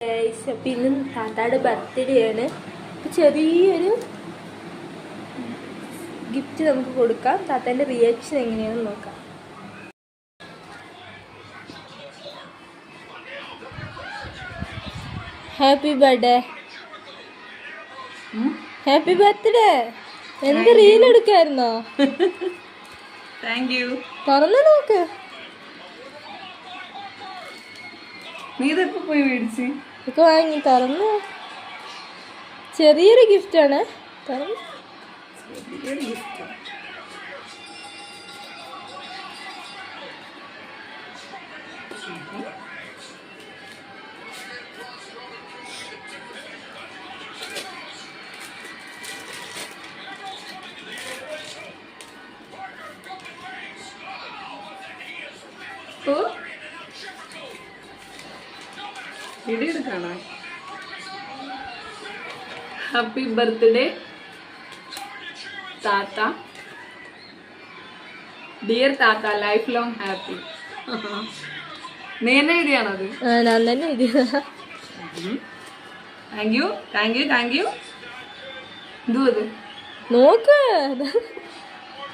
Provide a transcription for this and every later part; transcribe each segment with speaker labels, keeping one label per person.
Speaker 1: അപ്പം ഇന്ന് താത്തായുടെ ബർത്ത്ഡേ ആണ്. ചെറിയൊരു ഗിഫ്റ്റ് നമുക്ക് കൊടുക്കാം. താത്താൻ്റെ റിയാക്ഷൻ എങ്ങനെയാണെന്ന് നോക്കാം. Happy birthday. Happy birthday. എന്ത് റീൽ എടുക്കായിരുന്നോ?
Speaker 2: Thank you.
Speaker 1: തുറന്നു നോക്ക്.
Speaker 2: നീ ഇതൊക്കെ പോയി മേടിച്ച്
Speaker 1: ഒക്കെ വാങ്ങി തുറന്നു. ചെറിയൊരു ഗിഫ്റ്റാണ്. തുറന്നു.
Speaker 2: ചെറിയൊരു ഗിഫ്റ്റ്. എടുക്കാണോ? ഹാപ്പി ബർത്ത്ഡേ താത്ത. ഡിയർ താത്ത, ലൈഫ് ലോങ് ഹാപ്പി. നീ തന്നെ എഴുതിയാണത്?
Speaker 1: ഞാൻ തന്നെ എഴുതിയതാ.
Speaker 2: Thank you thank you thank you. എന്തോ അത്
Speaker 1: നോക്ക്.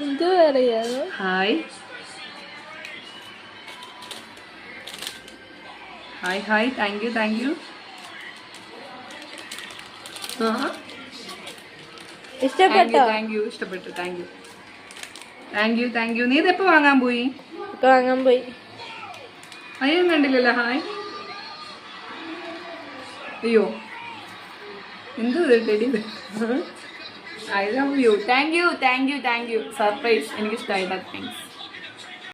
Speaker 1: എന്തോ പറയാ.
Speaker 2: Hi hi hi. Thank you thank you.
Speaker 1: ഇഷ്ടപ്പെട്ടോ?
Speaker 2: Thank you. ഇഷ്ടപ്പെട്ടു. Thank you thank you thank you. നീ ഇതെപ്പോ വാങ്ങാൻ പോയി?
Speaker 1: വാങ്ങാൻ പോയി.
Speaker 2: അയ്യോ കണ്ടില്ലല്ലോ. ഹായ്. അയ്യോ എന്തോ teddy. I love you. Thank you thank you thank you. Surprise. എനിക്കിഷ്ടമായി. താങ്ക്സ്.